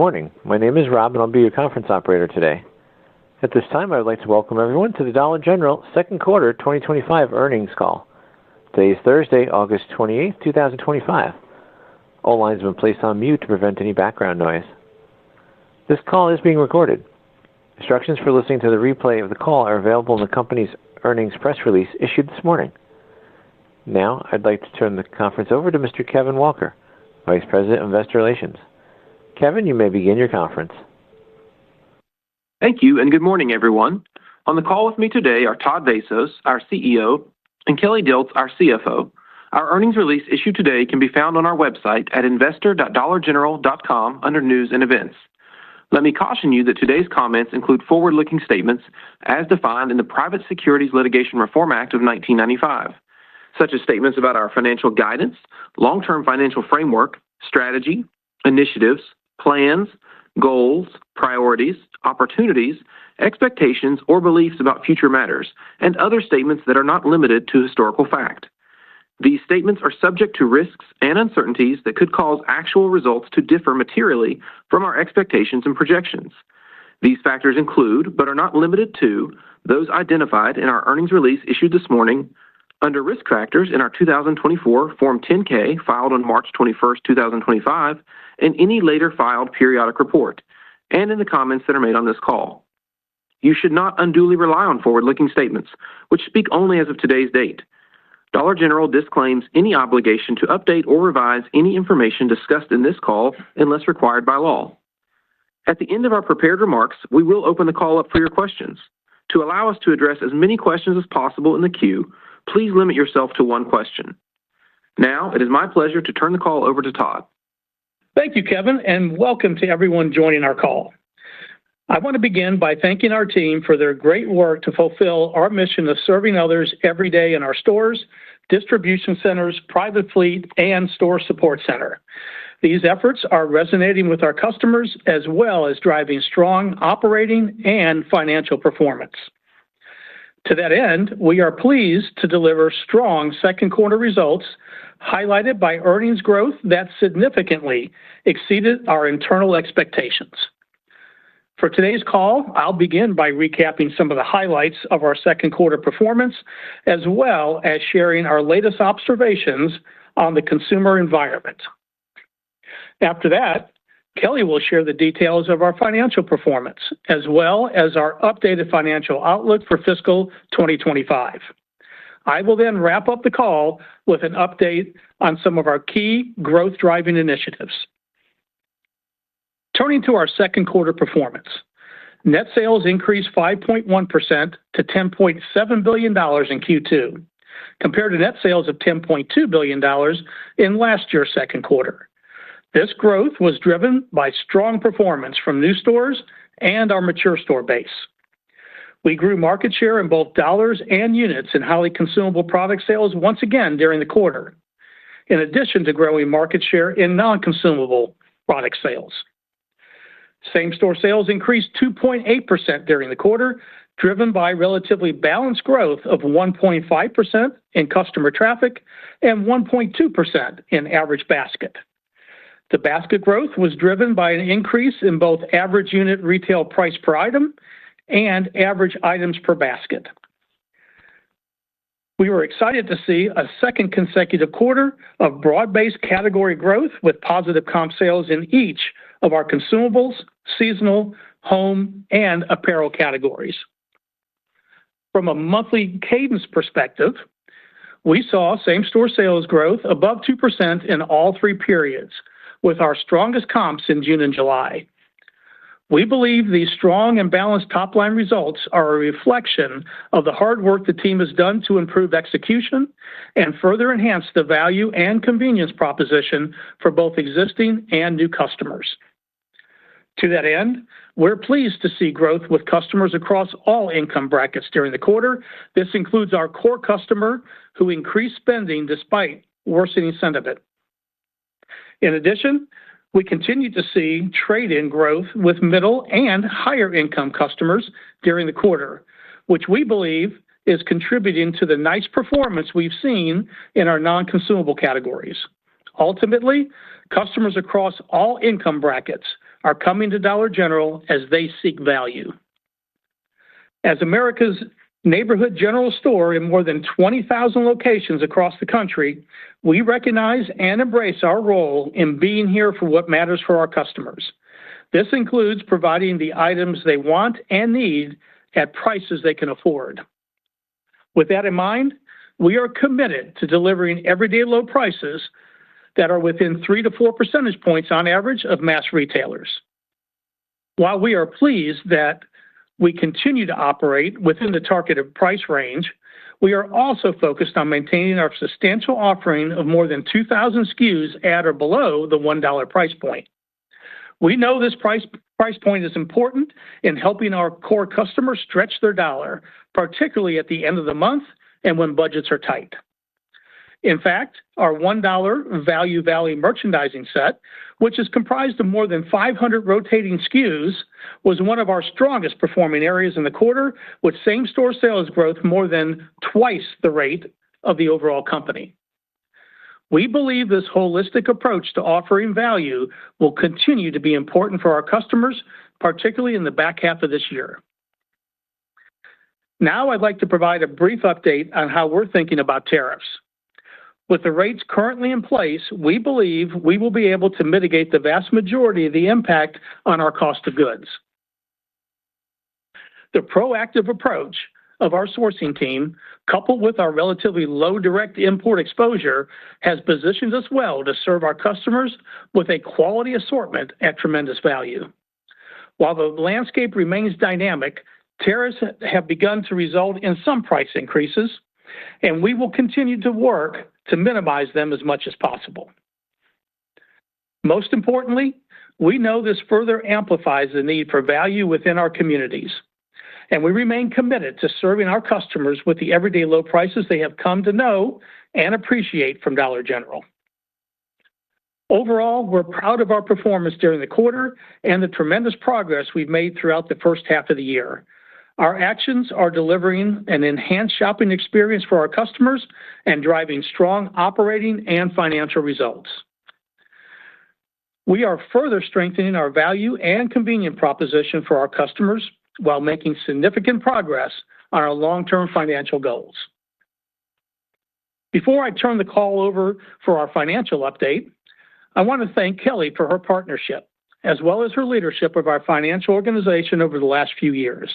morning. My name is Rob, and I'll be your conference operator today. At this time, I would like to welcome everyone to the Dollar General second quarter 2025 earnings call. Today is Thursday, August 28, 2025. All lines have been placed on mute to prevent any background noise. This call is being recorded. Instructions for listening to the replay of the call are available in the company's earnings press release issued this morning. Now, I'd like to turn the conference over to Mr. Kevin Walker, Vice President of Investor Relations. Kevin, you may begin your conference. Thank you, and good morning, everyone. On the call with me today are Todd Vasos, our CEO, and Kelly Dilts, our CFO. Our earnings release issued today can be found on our website at investor.dollargeneral.com under News and Events. Let me caution you that today's comments include forward-looking statements as defined in the Private Securities Litigation Reform Act of 1995, such as statements about our financial guidance, long-term financial framework, strategy, initiatives, plans, goals, priorities, opportunities, expectations, or beliefs about future matters, and other statements that are not limited to historical fact. These statements are subject to risks and uncertainties that could cause actual results to differ materially from our expectations and projections. These factors include, but are not limited to, those identified in our earnings release issued this morning, under Risk Factors in our 2024 Form 10-K filed on March 21, 2025, and any later filed periodic report, and in the comments that are made on this call. You should not unduly rely on forward-looking statements, which speak only as of today's date. Dollar General disclaims any obligation to update or revise any information discussed in this call unless required by law. At the end of our prepared remarks, we will open the call up for your questions. To allow us to address as many questions as possible in the queue, please limit yourself to one question. Now, it is my pleasure to turn the call over to Todd. Thank you, Kevin, and welcome to everyone joining our call. I want to begin by thanking our team for their great work to fulfill our mission of serving others every day in our stores, distribution centers, private fleet, and store support center. These efforts are resonating with our customers as well as driving strong operating and financial performance. To that end, we are pleased to deliver strong second quarter results, highlighted by earnings growth that significantly exceeded our internal expectations. For today's call, I'll begin by recapping some of the highlights of our second quarter performance, as well as sharing our latest observations on the consumer environment. After that, Kelly will share the details of our financial performance, as well as our updated financial outlook for fiscal 2025. I will then wrap up the call with an update on some of our key growth-driving initiatives. Turning to our second quarter performance, net sales increased 5.1% to $10.7 billion in Q2, compared to net sales of $10.2 billion in last year's second quarter. This growth was driven by strong performance from new stores and our mature store base. We grew market share in both dollars and units in highly consumable product sales once again during the quarter, in addition to growing market share in non-consumable product sales. Same-store sales increased 2.8% during the quarter, driven by relatively balanced growth of 1.5% in customer traffic and 1.2% in average basket. The basket growth was driven by an increase in both average unit retail price per item and average items per basket. We were excited to see a second consecutive quarter of broad-based category growth with positive comp sales in each of our consumables, seasonal, home, and apparel categories. From a monthly cadence perspective, we saw same-store sales growth above 2% in all three periods, with our strongest comps in June and July. We believe these strong and balanced top-line results are a reflection of the hard work the team has done to improve execution and further enhance the value and convenience proposition for both existing and new customers. To that end, we're pleased to see growth with customers across all income brackets during the quarter. This includes our core customer, who increased spending despite worsening sentiment. In addition, we continue to see trade-in growth with middle and higher income customers during the quarter, which we believe is contributing to the nice performance we've seen in our non-consumable categories. Ultimately, customers across all income brackets are coming to Dollar General as they seek value. As America's neighborhood general store in more than 20,000 locations across the country, we recognize and embrace our role in being here for what matters for our customers. This includes providing the items they want and need at prices they can afford. With that in mind, we are committed to delivering everyday low prices that are within 3 to 4 percentage points on average of mass retailers. While we are pleased that we continue to operate within the targeted price range, we are also focused on maintaining our substantial offering of more than 2,000 SKUs at or below the $1 price point. We know this price point is important in helping our core customers stretch their dollar, particularly at the end of the month and when budgets are tight. In fact, our $1 Value Valley merchandising set, which is comprised of more than 500 rotating SKUs, was one of our strongest performing areas in the quarter, with same-store sales growth more than twice the rate of the overall company. We believe this holistic approach to offering value will continue to be important for our customers, particularly in the back half of this year. Now I'd like to provide a brief update on how we're thinking about tariffs. With the rates currently in place, we believe we will be able to mitigate the vast majority of the impact on our cost of goods. The proactive approach of our sourcing team, coupled with our relatively low direct import exposure, has positioned us well to serve our customers with a quality assortment at tremendous value. While the landscape remains dynamic, tariffs have begun to result in some price increases, and we will continue to work to minimize them as much as possible. Most importantly, we know this further amplifies the need for value within our communities, and we remain committed to serving our customers with the everyday low prices they have come to know and appreciate from Dollar General. Overall, we're proud of our performance during the quarter and the tremendous progress we've made throughout the first half of the year. Our actions are delivering an enhanced shopping experience for our customers and driving strong operating and financial results. We are further strengthening our value and convenience proposition for our customers while making significant progress on our long-term financial goals. Before I turn the call over for our financial update, I want to thank Kelly for her partnership, as well as her leadership of our financial organization over the last few years.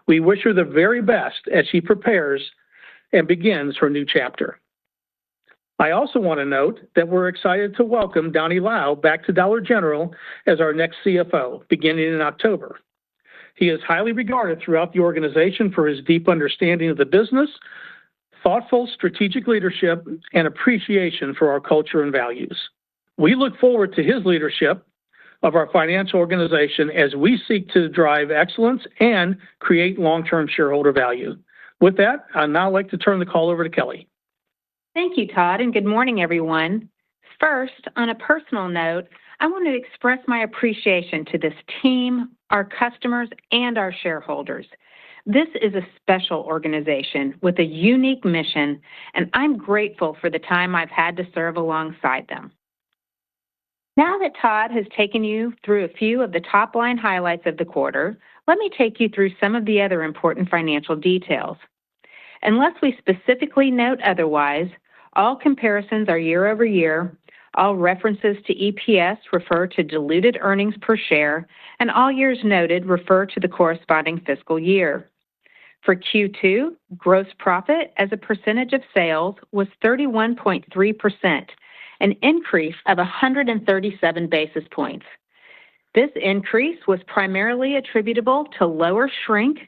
We wish her the very best as she prepares and begins her new chapter. I also want to note that we're excited to welcome Donnie Lau back to Dollar General as our next CFO, beginning in October. He is highly regarded throughout the organization for his deep understanding of the business, thoughtful strategic leadership, and appreciation for our culture and values. We look forward to his leadership of our financial organization as we seek to drive excellence and create long-term shareholder value. With that, I'd now like to turn the call over to Kelly. Thank you, Todd, and good morning, everyone. First, on a personal note, I want to express my appreciation to this team, our customers, and our shareholders. This is a special organization with a unique mission, and I'm grateful for the time I've had to serve alongside them. Now that Todd has taken you through a few of the top-line highlights of the quarter, let me take you through some of the other important financial details. Unless we specifically note otherwise, all comparisons are year over year, all references to EPS refer to diluted earnings per share, and all years noted refer to the corresponding fiscal year. For Q2, gross profit as a percentage of sales was 31.3%, an increase of 137 basis points. This increase was primarily attributable to lower shrink,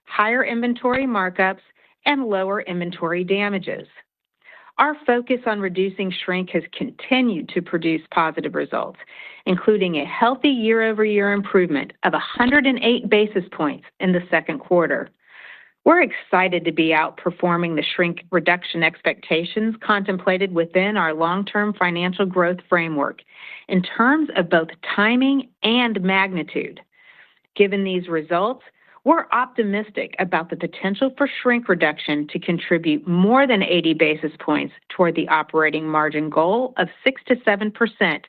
higher inventory markups, and lower inventory damages. Our focus on reducing shrink has continued to produce positive results, including a healthy year-over-year improvement of 108 basis points in the second quarter. We're excited to be outperforming the shrink reduction expectations contemplated within our long-term financial growth framework in terms of both timing and magnitude. Given these results, we're optimistic about the potential for shrink reduction to contribute more than 80 basis points toward the operating margin goal of 6 to 7%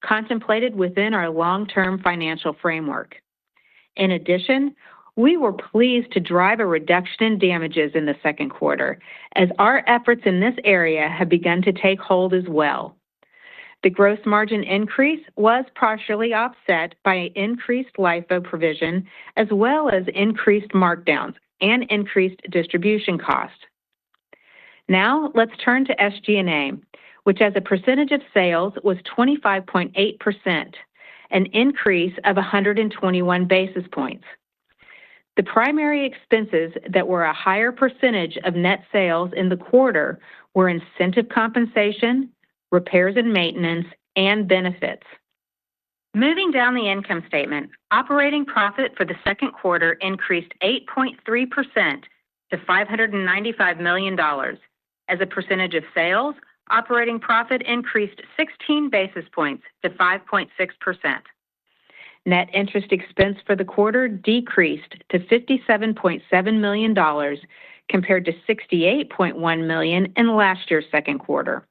contemplated within our long-term financial framework. In addition, we were pleased to drive a reduction in damages in the second quarter, as our efforts in this area have begun to take hold as well. The gross margin increase was partially offset by increased LIFO provision, as well as increased markdowns and increased distribution costs. Now, let's turn to SG&A, which as a percentage of sales was 25.8%, an increase of 121 basis points. The primary expenses that were a higher percentage of net sales in the quarter were incentive compensation, repairs and maintenance, and benefits. Moving down the income statement, operating profit for the second quarter increased 8.3% to $595 million. As a percentage of sales, operating profit increased 16 basis points to 5.6%. Net interest expense for the quarter decreased to $57.7 million compared to $68.1 million in last year's second quarter.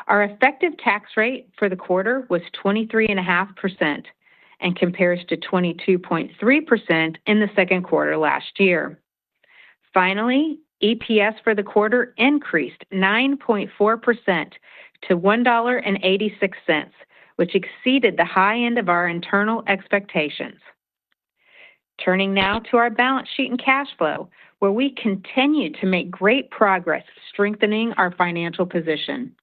Our effective tax rate for the quarter was 23.5% and compares to 22.3% in the second quarter last year. Finally, EPS for the quarter increased 9.4% to $1.86, which exceeded the high end of our internal expectations. Turning now to our balance sheet and cash flow, where we continue to make great progress strengthening our financial position.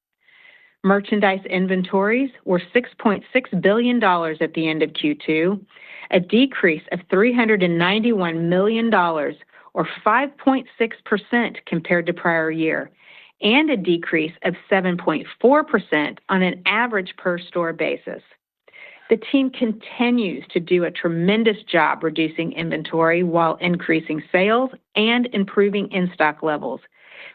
Merchandise inventories were $6.6 billion at the end of Q2, a decrease of $391 million, or 5.6% compared to prior year, and a decrease of 7.4% on an average per store basis. The team continues to do a tremendous job reducing inventory while increasing sales and improving in-stock levels,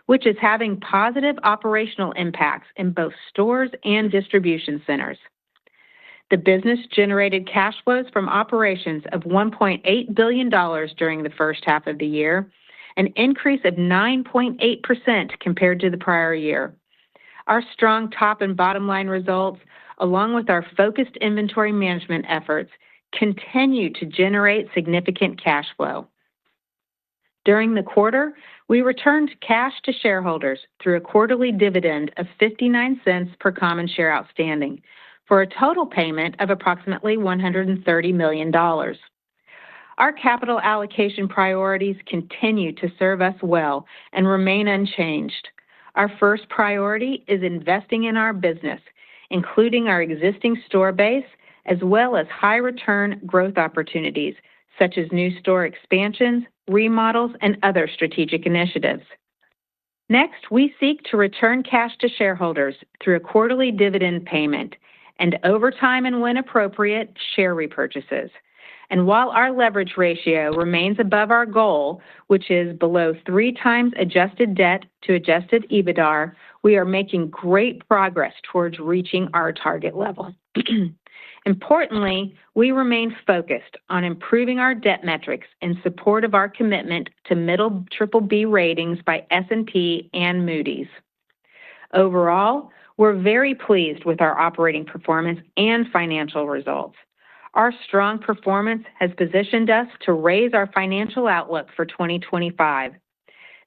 which is having positive operational impacts in both stores and distribution centers. The business generated cash flows from operations of $1.8 billion during the first half of the year, an increase of 9.8% compared to the prior year. Our strong top and bottom line results, along with our focused inventory management efforts, continue to generate significant cash flow. During the quarter, we returned cash to shareholders through a quarterly dividend of 59 cents per common share outstanding, for a total payment of approximately $130 million. Our capital allocation priorities continue to serve us well and remain unchanged. Our first priority is investing in our business, including our existing store base, as well as high-return growth opportunities, such as new store expansions, remodels, and other strategic initiatives. Next, we seek to return cash to shareholders through a quarterly dividend payment and, over time and when appropriate, share repurchases. And while our leverage ratio remains above our goal, which is below 3 times adjusted debt to adjusted EBITDA, we are making great progress towards reaching our target level. Importantly, we remain focused on improving our debt metrics in support of our commitment to middle BBB ratings by S&P and Moody's. Overall, we're very pleased with our operating performance and financial results. Our strong performance has positioned us to raise our financial outlook for 2025.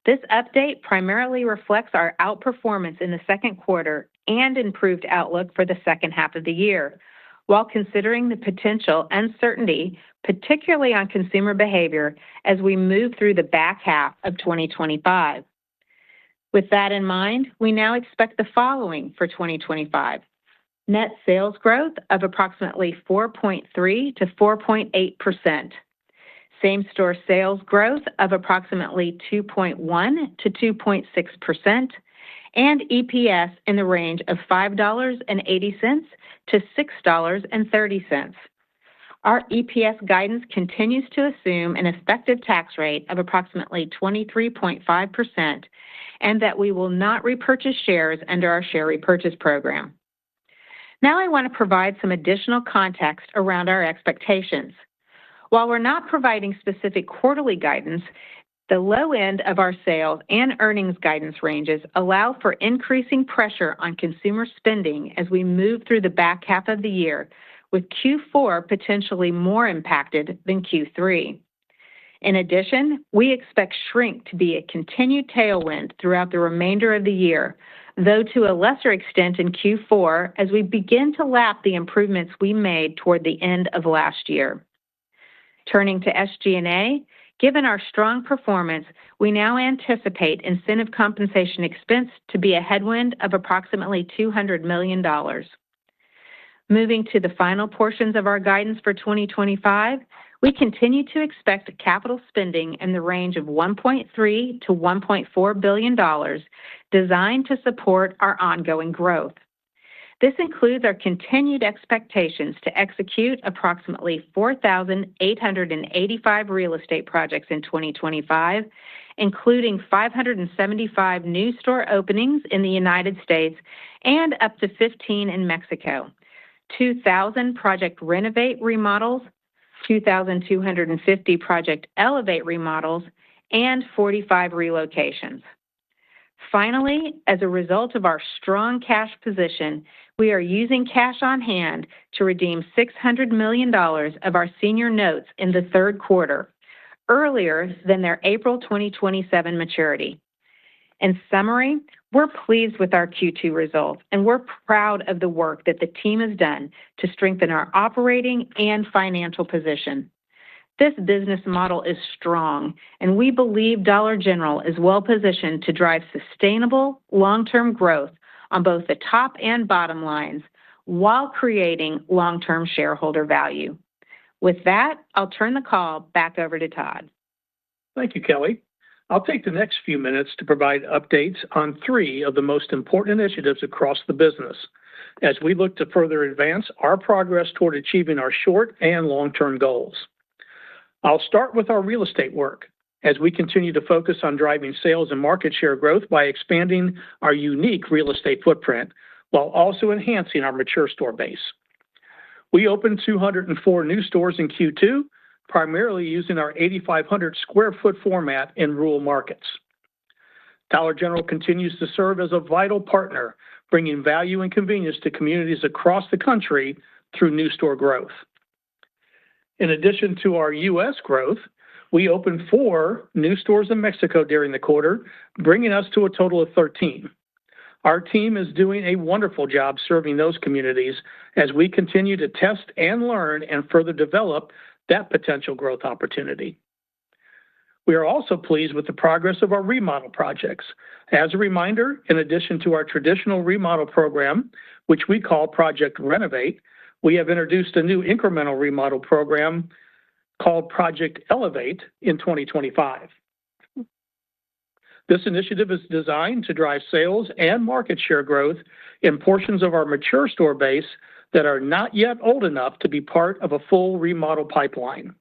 This update primarily reflects our outperformance in the second quarter and improved outlook for the second half of the year, while considering the potential uncertainty, particularly on consumer behavior, as we move through the back half of 2025. With that in mind, we now expect the following for 2025. Net sales growth of approximately 4.3 to 4.8%. Same-store sales growth of approximately 2.1 to 2.6%, and EPS in the range of $5.80 to $6.30. Our EPS guidance continues to assume an effective tax rate of approximately 23.5% and that we will not repurchase shares under our share repurchase program. Now I want to provide some additional context around our expectations. While we're not providing specific quarterly guidance, The low end of our sales and earnings guidance ranges allow for increasing pressure on consumer spending as we move through the back half of the year, with Q4 potentially more impacted than Q3. In addition, we expect shrink to be a continued tailwind throughout the remainder of the year, though to a lesser extent in Q4 as we begin to lap the improvements we made toward the end of last year. Turning to SG&A, given our strong performance, we now anticipate incentive compensation expense to be a headwind of approximately $200 million. Moving to the final portions of our guidance for 2025, we continue to expect capital spending in the range of $1.3 to $1.4 billion, designed to support our ongoing growth. This includes our continued expectations to execute approximately 4,885 real estate projects in 2025, including 575 new store openings in the United States and up to 15 in Mexico, 2,000 Project Renovate remodels, 2,250 Project Elevate remodels, and 45 relocations. Finally, as a result of our strong cash position, we are using cash on hand to redeem $600 million of our senior notes in the third quarter, earlier than their April 2027 maturity. In summary, we're pleased with our Q2 results, and we're proud of the work that the team has done to strengthen our operating and financial position. This business model is strong, and we believe Dollar General is well-positioned to drive sustainable, long-term growth on both the top and bottom lines while creating long-term shareholder value. With that, I'll turn the call back over to Todd. Thank you, Kelly. I'll take the next few minutes to provide updates on three of the most important initiatives across the business as we look to further advance our progress toward achieving our short and long-term goals. I'll start with our real estate work as we continue to focus on driving sales and market share growth by expanding our unique real estate footprint while also enhancing our mature store base. We opened 204 new stores in Q2, primarily using our 8,500 square foot format in rural markets. Dollar General continues to serve as a vital partner, bringing value and convenience to communities across the country through new store growth. In addition to our U.S. growth, we opened 4 new stores in Mexico during the quarter, bringing us to a total of 13. Our team is doing a wonderful job serving those communities as we continue to test and learn and further develop that potential growth opportunity. We are also pleased with the progress of our remodel projects. As a reminder, in addition to our traditional remodel program, which we call Project Renovate, we have introduced a new incremental remodel program called Project Elevate in 2025. This initiative is designed to drive sales and market share growth in portions of our mature store base that are not yet old enough to be part of a full remodel pipeline.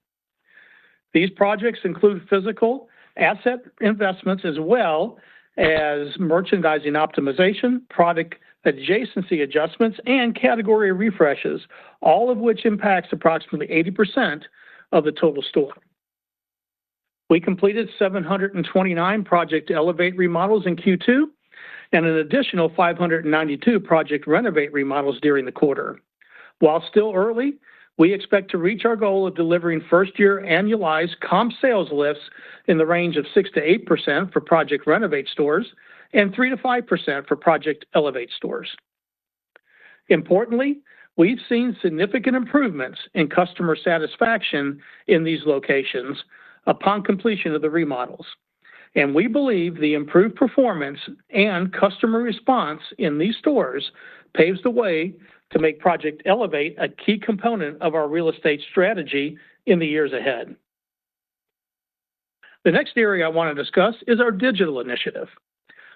These projects include physical asset investments as well as merchandising optimization, product adjacency adjustments, and category refreshes, all of which impacts approximately 80% of the total store. We completed 729 Project Elevate remodels in Q2 and an additional 592 Project Renovate remodels during the quarter. While still early, we expect to reach our goal of delivering first-year annualized comp sales lifts in the range of 6 to 8% for Project Renovate stores and 3 to 5% for Project Elevate stores. Importantly, we've seen significant improvements in customer satisfaction in these locations upon completion of the remodels, and we believe the improved performance and customer response in these stores paves the way to make Project Elevate a key component of our real estate strategy in the years ahead. The next area I want to discuss is our digital initiative,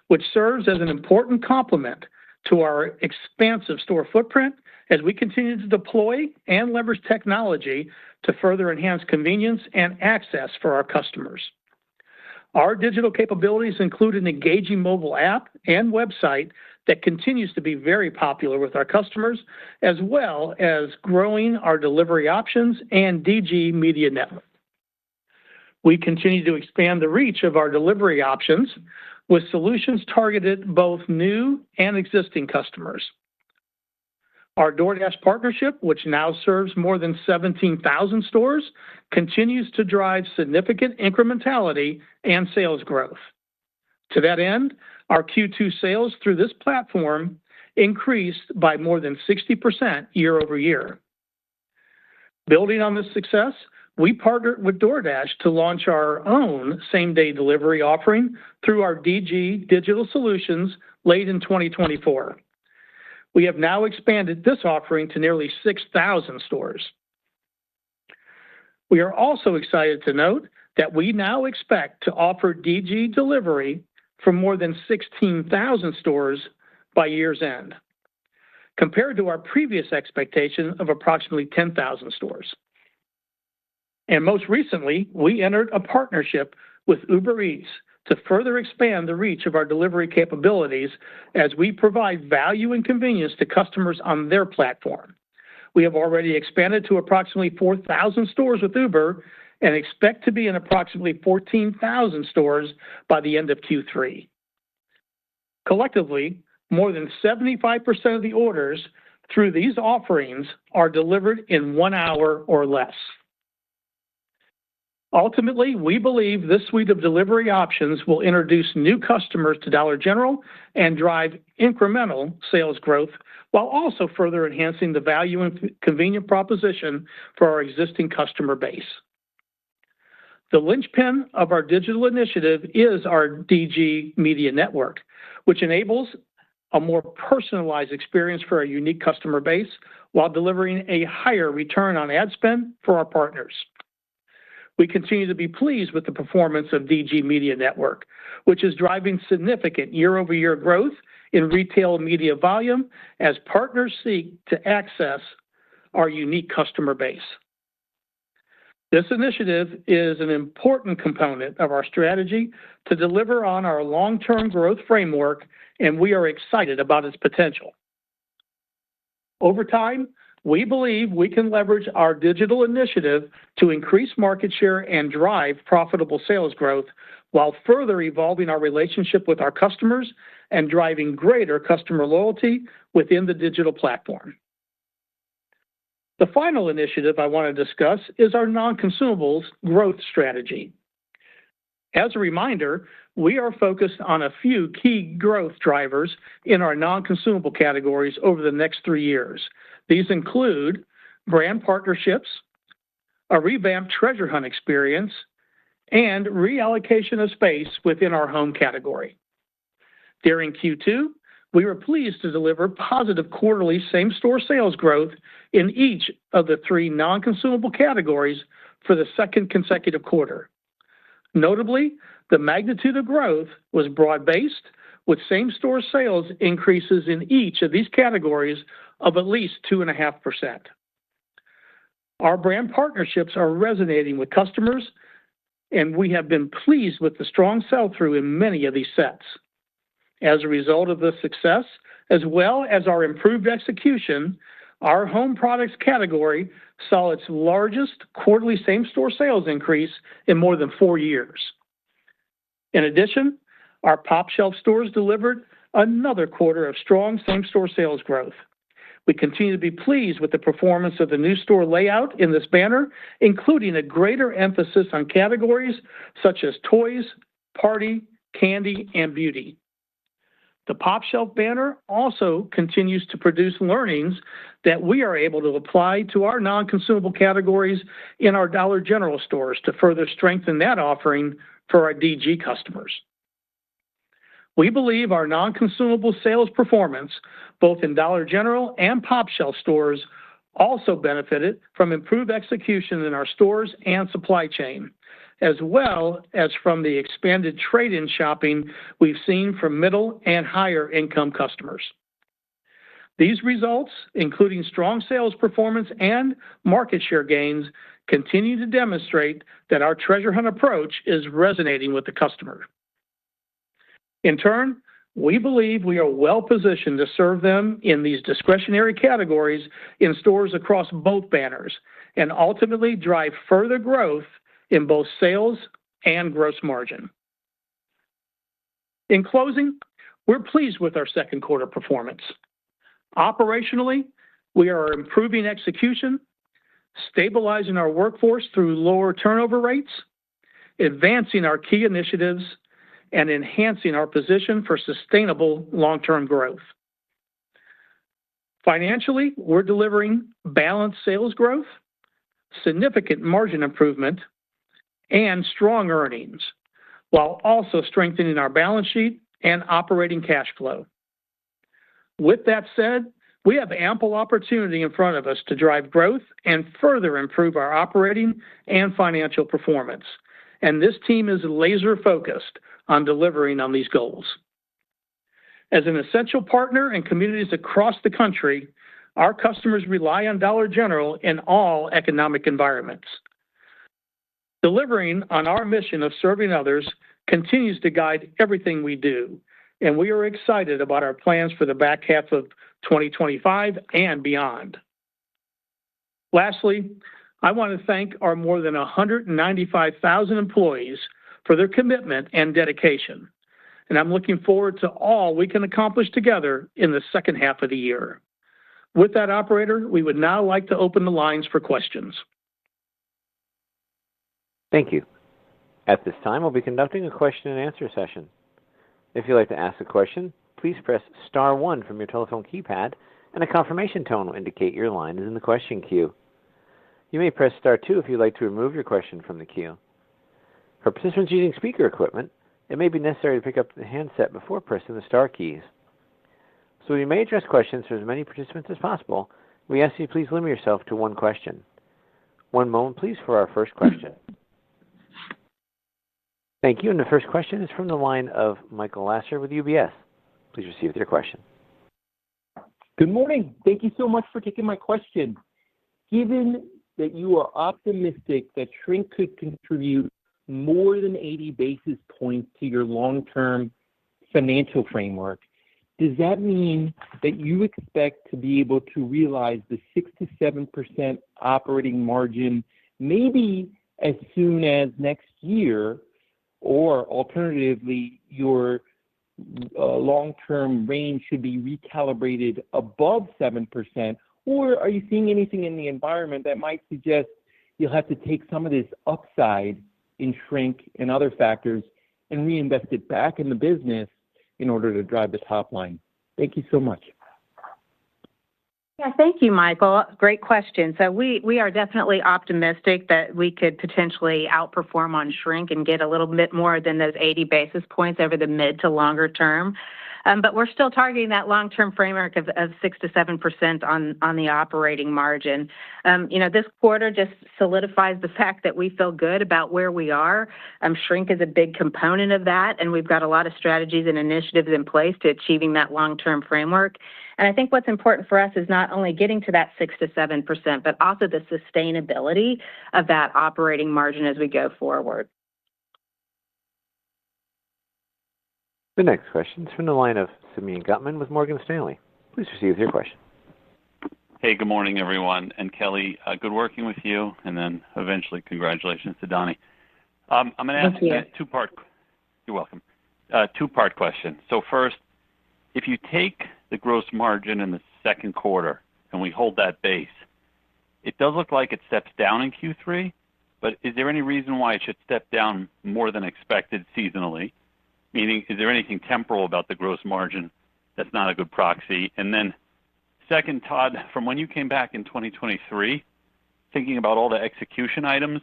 which serves as an important complement to our expansive store footprint as we continue to deploy and leverage technology to further enhance convenience and access for our customers. Our digital capabilities include an engaging mobile app and website that continues to be very popular with our customers, as well as growing our delivery options and DG Media Network. We continue to expand the reach of our delivery options with solutions targeted both new and existing customers. Our DoorDash partnership, which now serves more than 17,000 stores, continues to drive significant incrementality and sales growth. To that end, our Q2 sales through this platform increased by more than 60% year over year. Building on this success, we partnered with DoorDash to launch our own same-day delivery offering through our DG Digital Solutions late in 2024. We have now expanded this offering to nearly 6,000 stores. We are also excited to note that we now expect to offer DG delivery for more than 16,000 stores by year's end, compared to our previous expectation of approximately 10,000 stores. And most recently, we entered a partnership with Uber Eats to further expand the reach of our delivery capabilities as we provide value and convenience to customers on their platform. We have already expanded to approximately 4,000 stores with Uber and expect to be in approximately 14,000 stores by the end of Q3. Collectively, more than 75% of the orders through these offerings are delivered in 1 hour or less. Ultimately, we believe this suite of delivery options will introduce new customers to Dollar General and drive incremental sales growth while also further enhancing the value and convenient proposition for our existing customer base. The linchpin of our digital initiative is our DG Media Network, which enables a more personalized experience for our unique customer base while delivering a higher return on ad spend for our partners. We continue to be pleased with the performance of DG Media Network, which is driving significant year-over-year growth in retail media volume as partners seek to access our unique customer base. This initiative is an important component of our strategy to deliver on our long-term growth framework, and we are excited about its potential. Over time, we believe we can leverage our digital initiative to increase market share and drive profitable sales growth while further evolving our relationship with our customers and driving greater customer loyalty within the digital platform. The final initiative I want to discuss is our non-consumables growth strategy. As a reminder, we are focused on a few key growth drivers in our non-consumable categories over the next 3 years. These include brand partnerships, a revamped treasure hunt experience, and reallocation of space within our home category. During Q2, we were pleased to deliver positive quarterly same-store sales growth in each of the 3 non-consumable categories for the second consecutive quarter. Notably, the magnitude of growth was broad-based, with same-store sales increases in each of these categories of at least 2.5%. Our brand partnerships are resonating with customers, and we have been pleased with the strong sell-through in many of these sets. As a result of this success, as well as our improved execution, our home products category saw its largest quarterly same-store sales increase in more than 4 years. In addition, our pOpshelf stores delivered another quarter of strong same-store sales growth. We continue to be pleased with the performance of the new store layout in this banner, including a greater emphasis on categories such as toys, party, candy, and beauty. The pOpshelf banner also continues to produce learnings that we are able to apply to our non-consumable categories in our Dollar General stores to further strengthen that offering for our DG customers. We believe our non-consumable sales performance, both in Dollar General and pOpshelf stores, also benefited from improved execution in our stores and supply chain, as well as from the expanded trade-in shopping we've seen from middle and higher income customers. These results, including strong sales performance and market share gains, continue to demonstrate that our treasure hunt approach is resonating with the customer. In turn, we believe we are well positioned to serve them in these discretionary categories in stores across both banners and ultimately drive further growth in both sales and gross margin. In closing, we're pleased with our second quarter performance. Operationally, we are improving execution, stabilizing our workforce through lower turnover rates, advancing our key initiatives, and enhancing our position for sustainable long-term growth. Financially, we're delivering balanced sales growth, significant margin improvement, and strong earnings, while also strengthening our balance sheet and operating cash flow. With that said, we have ample opportunity in front of us to drive growth and further improve our operating and financial performance, and this team is laser-focused on delivering on these goals. As an essential partner in communities across the country, our customers rely on Dollar General in all economic environments. Delivering on our mission of serving others continues to guide everything we do, and we are excited about our plans for the back half of 2025 and beyond. Lastly, I want to thank our more than 195,000 employees for their commitment and dedication, and I'm looking forward to all we can accomplish together in the second half of the year. With that, operator, we would now like to open the lines for questions. Thank you. At this time, we'll be conducting a question and answer session. If you'd like to ask a question, please press star one from your telephone keypad, and a confirmation tone will indicate your line is in the question queue. You may press star two if you'd like to remove your question from the queue. For participants using speaker equipment, it may be necessary to pick up the handset before pressing the star keys. So we may address questions for as many participants as possible. We ask you please limit yourself to one question. One moment, please, for our first question. Thank you. And the first question is from the line of Michael Lasser with UBS. Please proceed with your question. Good morning. Thank you so much for taking my question. Given that you are optimistic that shrink could contribute more than 80 basis points to your long-term financial framework, does that mean that you expect to be able to realize the 6 to 7% operating margin maybe as soon as next year, or alternatively, your long-term range should be recalibrated above 7%? Or are you seeing anything in the environment that might suggest you'll have to take some of this upside in shrink and other factors and reinvest it back in the business in order to drive the top line? Thank you so much. Yeah, thank you, Michael. Great question. So we are definitely optimistic that we could potentially outperform on shrink and get a little bit more than those 80 basis points over the mid to longer term. But we're still targeting that long-term framework of 6 to 7% on the operating margin. This quarter just solidifies the fact that we feel good about where we are. Shrink is a big component of that, and we've got a lot of strategies and initiatives in place to achieving that long-term framework. And I think what's important for us is not only getting to that 6 to 7%, but also the sustainability of that operating margin as we go forward. The next question is from the line of Simeon Gutman with Morgan Stanley. Please proceed with your question. Hey, good morning, everyone. And Kelly, good working with you, and then eventually congratulations to Donnie. I'm going to ask a two-part. You're welcome. Two-part question. So first, if you take the gross margin in the second quarter and we hold that base, it does look like it steps down in Q3, but is there any reason why it should step down more than expected seasonally? Meaning, is there anything temporal about the gross margin that's not a good proxy? And then second, Todd, from when you came back in 2023, thinking about all the execution items,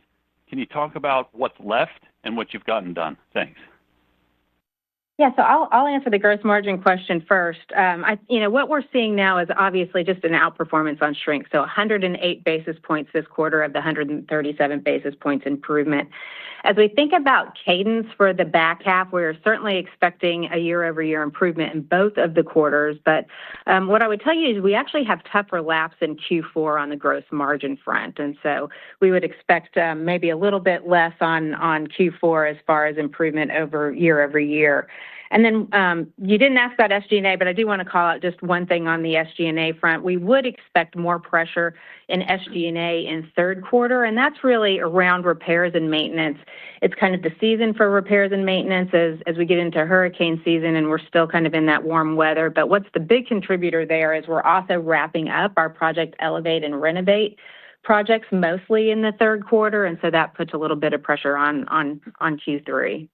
can you talk about what's left and what you've gotten done? Thanks. Yeah, so I'll answer the gross margin question first. What we're seeing now is obviously just an outperformance on shrink. So 108 basis points this quarter of the 137 basis points improvement. As we think about cadence for the back half, we're certainly expecting a year-over-year improvement in both of the quarters. But what I would tell you is we actually have tougher laps in Q4 on the gross margin front. And so we would expect maybe a little bit less on Q4 as far as improvement over year. And then you didn't ask about SG&A, but I do want to call out just one thing on the SG&A front. We would expect more pressure in SG&A in third quarter, and that's really around repairs and maintenance. It's kind of the season for repairs and maintenance as we get into hurricane season, and we're still kind of in that warm weather. But what's the big contributor there is we're also wrapping up our Project Elevate and Renovate projects mostly in the third quarter, and so that puts a little bit of pressure on Q3.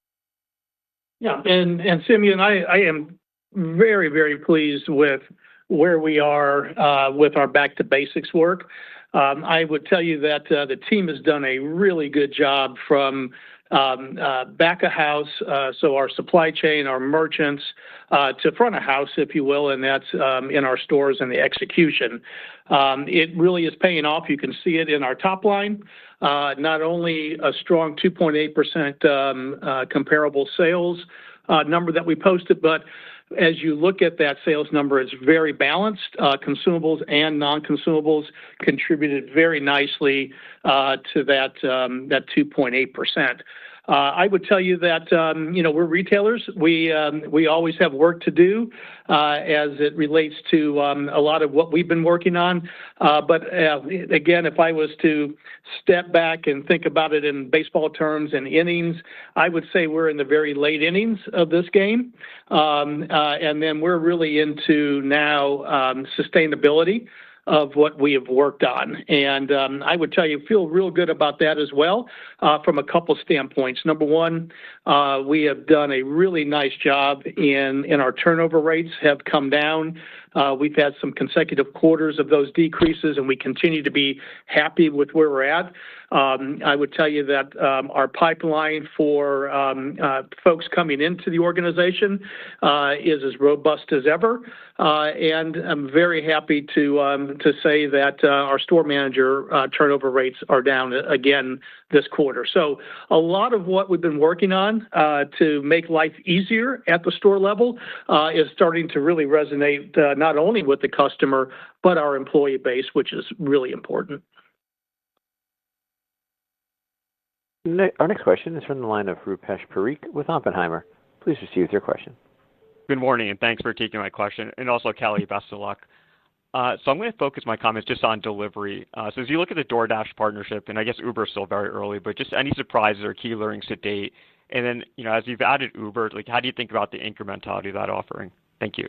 Yeah, and Simeon, I am very, very pleased with where we are with our back to basics work. I would tell you that the team has done a really good job from back of house, so our supply chain, our merchants, to front of house, if you will, and that's in our stores and the execution. It really is paying off. You can see it in our top line, not only a strong 2.8% comparable sales number that we posted, but as you look at that sales number, it's very balanced. Consumables and non-consumables contributed very nicely to that 2.8%. I would tell you that, we're retailers. We always have work to do as it relates to a lot of what we've been working on. But again, if I was to step back and think about it in baseball terms and innings, I would say we're in the very late innings of this game. And then we're really into now sustainability of what we have worked on. And I would tell you, feel real good about that as well from a couple standpoints. Number one, we have done a really nice job in our turnover rates have come down. We've had some consecutive quarters of those decreases, and we continue to be happy with where we're at. I would tell you that our pipeline for folks coming into the organization is as robust as ever. And I'm very happy to say that our store manager turnover rates are down again this quarter. So a lot of what we've been working on to make life easier at the store level is starting to really resonate not only with the customer, but our employee base, which is really important. Our next question is from the line of Rupesh Parikh with Oppenheimer. Please proceed with your question. Good morning, and thanks for taking my question. And also, Kelly, best of luck. So I'm going to focus my comments just on delivery. So as you look at the DoorDash partnership, and I guess Uber is still very early, but just any surprises or key learnings to date? And then, as you've added Uber, how do you think about the incrementality of that offering? Thank you.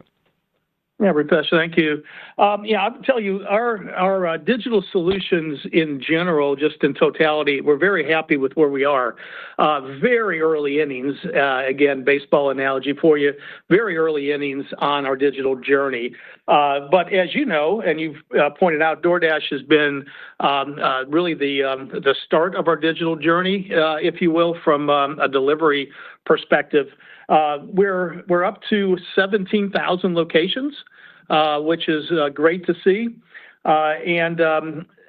Yeah, Rupesh, thank you. I'll tell you, our digital solutions in general, just in totality, we're very happy with where we are. Very early innings, again, baseball analogy for you, very early innings on our digital journey. But as you know, and you've pointed out, DoorDash has been really the start of our digital journey, if you will, from a delivery perspective. We're up to 17,000 locations, which is great to see. And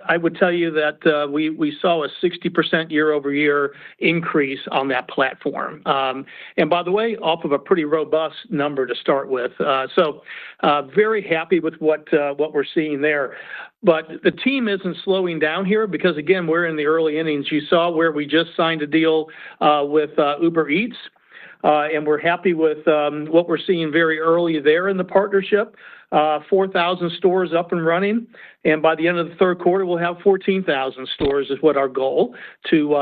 I would tell you that we saw a 60% year-over-year increase on that platform. And by the way, off of a pretty robust number to start with. So very happy with what we're seeing there. But the team isn't slowing down here because, again, we're in the early innings. You saw where we just signed a deal with Uber Eats. And we're happy with what we're seeing very early there in the partnership. 4,000 stores up and running, and by the end of the third quarter, we'll have 14,000 stores is what our goal to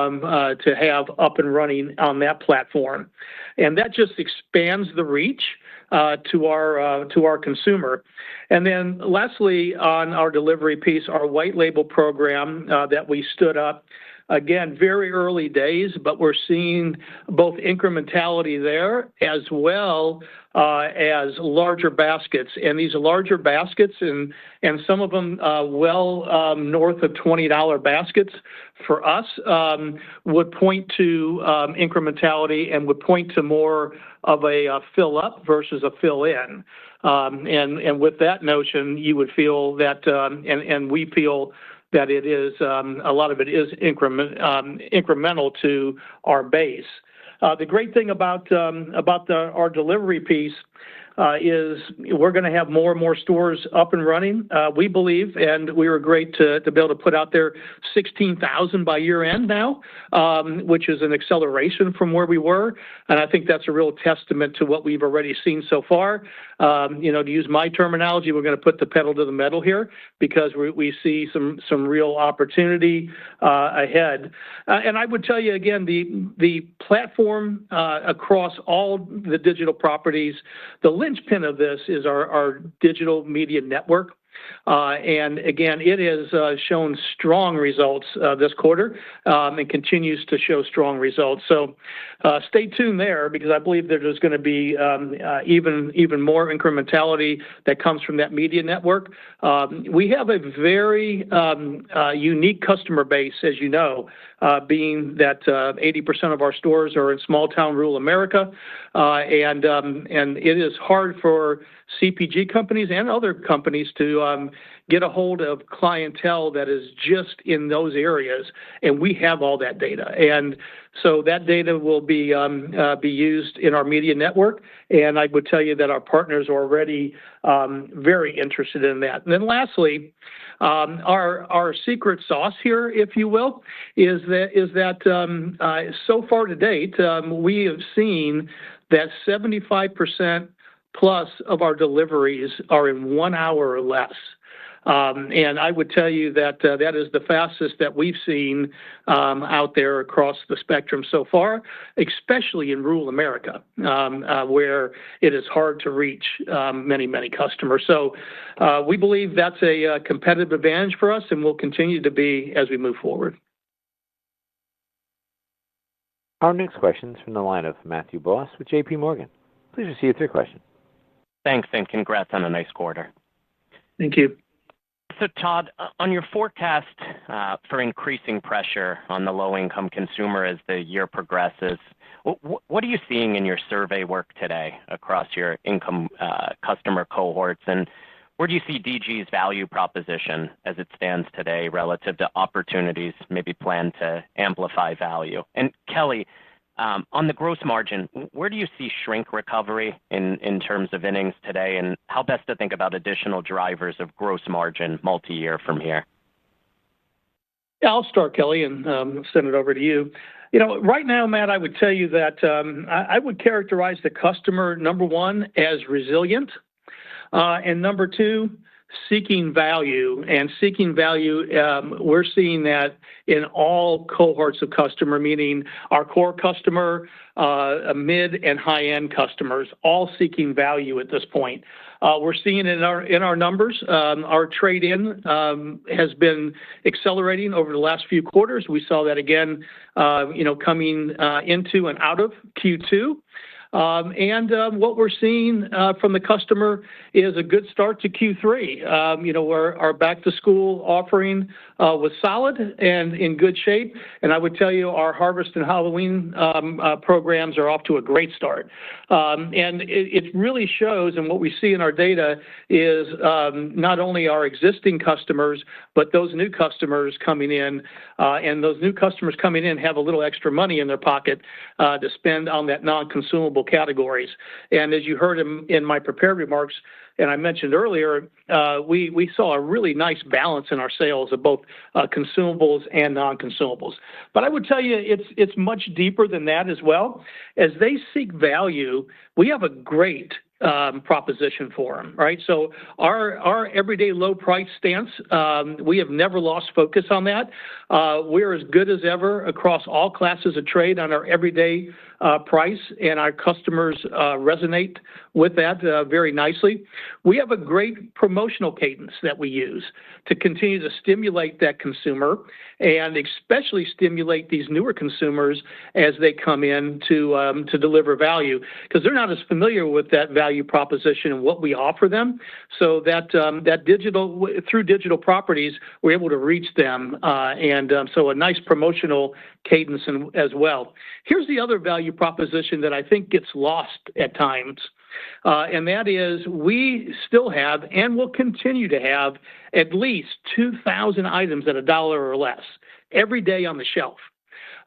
have up and running on that platform, and that just expands the reach to our consumer. And then lastly, on our delivery piece, our white label program that we stood up. Again, very early days, but we're seeing both incrementality there as well as larger baskets. And these larger baskets, and some of them north of $20 baskets for us, would point to incrementality and would point to more of a fill up versus a fill in. And with that notion, you would feel that, and we feel that it is a lot of it is incremental to our base. The great thing about our delivery piece, is we're going to have more and more stores up and running. We believe, and we were great to be able to put out there 16,000 by year end now, which is an acceleration from where we were. And I think that's a real testament to what we've already seen so far. To use my terminology, we're going to put the pedal to the metal here because we see some real opportunity ahead. And I would tell you again, the platform across all the digital properties, the linchpin of this is our digital media network. And again, it has shown strong results this quarter and continues to show strong results. So stay tuned there because I believe that there's going to be even more incrementality that comes from that media network. We have a very unique customer base, as you know, being that 80% of our stores are in small town rural America. And it is hard for CPG companies and other companies to get a hold of clientele that is just in those areas, and we have all that data. And so that data will be used in our media network, and I would tell you that our partners are already very interested in that. And then lastly, our secret sauce here, if you will, is that so far to date, we have seen that 75% plus of our deliveries are in 1 hour or less. And I would tell you that that is the fastest that we've seen out there across the spectrum so far, especially in rural America, where it is hard to reach many customers. So we believe that's a competitive advantage for us and will continue to be as we move forward. Our next question is from the line of Matthew Boss with J.P. Morgan. Please proceed with your question. Thanks, and congrats on a nice quarter. Thank you. So, Todd, on your forecast for increasing pressure on the low-income consumer as the year progresses, what are you seeing in your survey work today across your income customer cohorts, and where do you see DG's value proposition as it stands today relative to opportunities maybe planned to amplify value? And Kelly, on the gross margin, where do you see shrink recovery in terms of innings today, and how best to think about additional drivers of gross margin multi-year from here? Yeah, I'll start, Kelly, and send it over to you. Right now, Matt, I would tell you that I would characterize the customer, number one, as resilient, and number two, seeking value. And seeking value, we're seeing that in all cohorts of customer, meaning our core customer, mid and high-end customers, all seeking value at this point. We're seeing it in our numbers. Our trade-in has been accelerating over the last few quarters. We saw that again, coming into and out of Q2. And what we're seeing from the customer is a good start to Q3. Where our back-to-school offering was solid and in good shape. And I would tell you our Harvest and Halloween programs are off to a great start. And it really shows, and what we see in our data is not only our existing customers, but those new customers coming in. And those new customers coming in have a little extra money in their pocket to spend on that non-consumable categories. And as you heard in my prepared remarks, and I mentioned earlier, we saw a really nice balance in our sales of both consumables and non-consumables. But I would tell you it's much deeper than that as well. As they seek value, we have a great proposition for them, right? So our everyday low price stance, we have never lost focus on that. We're as good as ever across all classes of trade on our everyday price, and our customers resonate with that very nicely. We have a great promotional cadence that we use to continue to stimulate that consumer and especially stimulate these newer consumers as they come in to deliver value because they're not as familiar with that value proposition and what we offer them. So that through digital properties, we're able to reach them and so a nice promotional cadence as well. Here's the other value proposition that I think gets lost at times. And that is we still have and will continue to have at least 2,000 items at $1 or less every day on the shelf.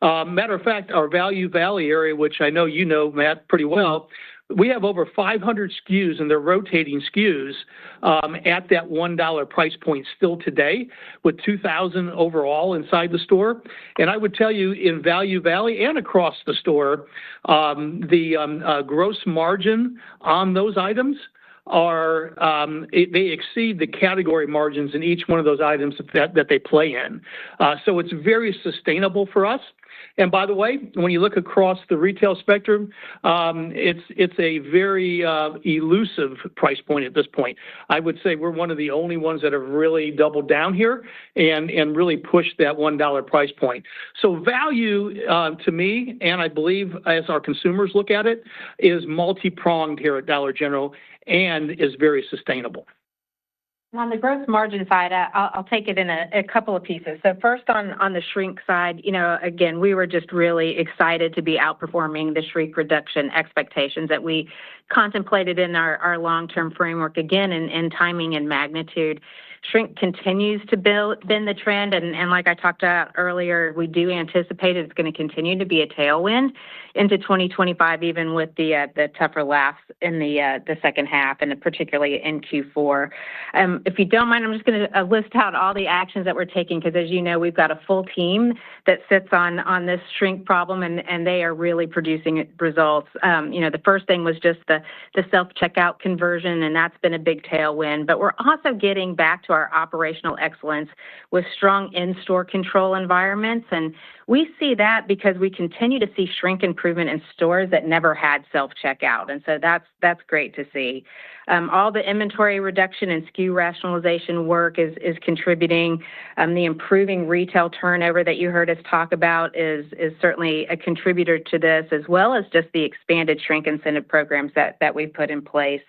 Matter of fact, our Value Valley area, which I know you know, Matt, pretty well, we have over 500 SKUs, and they're rotating SKUs at that $1 price point still today, with 2,000 overall inside the store. And I would tell you, in Value Valley and across the store, the gross margin on those items are they exceed the category margins in each one of those items that they play in. So it's very sustainable for us. And by the way, when you look across the retail spectrum, it's a very elusive price point at this point. I would say we're one of the only ones that have really doubled down here and really pushed that $1 price point. So value to me, and I believe as our consumers look at it, is multi-pronged here at Dollar General and is very sustainable. On the gross margin side, I'll take it in a couple of pieces. So first on the shrink side, again, we were just really excited to be outperforming the shrink reduction expectations that we contemplated in our long-term framework, again, in timing and magnitude. Shrink continues to bend the trend, and like I talked about earlier, we do anticipate it's going to continue to be a tailwind into 2025, even with the tougher laughs in the second half, and particularly in Q4. If you don't mind, I'm just going to list out all the actions that we're taking, because as you know, we've got a full team that sits on this shrink problem, and they are really producing results. The first thing was just the self-checkout conversion, and that's been a big tailwind. But we're also getting back to our operational excellence with strong in-store control environments. And we see that because we continue to see shrink improvement in stores that never had self-checkout. And so that's great to see. All the inventory reduction and SKU rationalization work is contributing. The improving retail turnover that you heard us talk about is certainly a contributor to this, as well as just the expanded shrink incentive programs that we've put in place.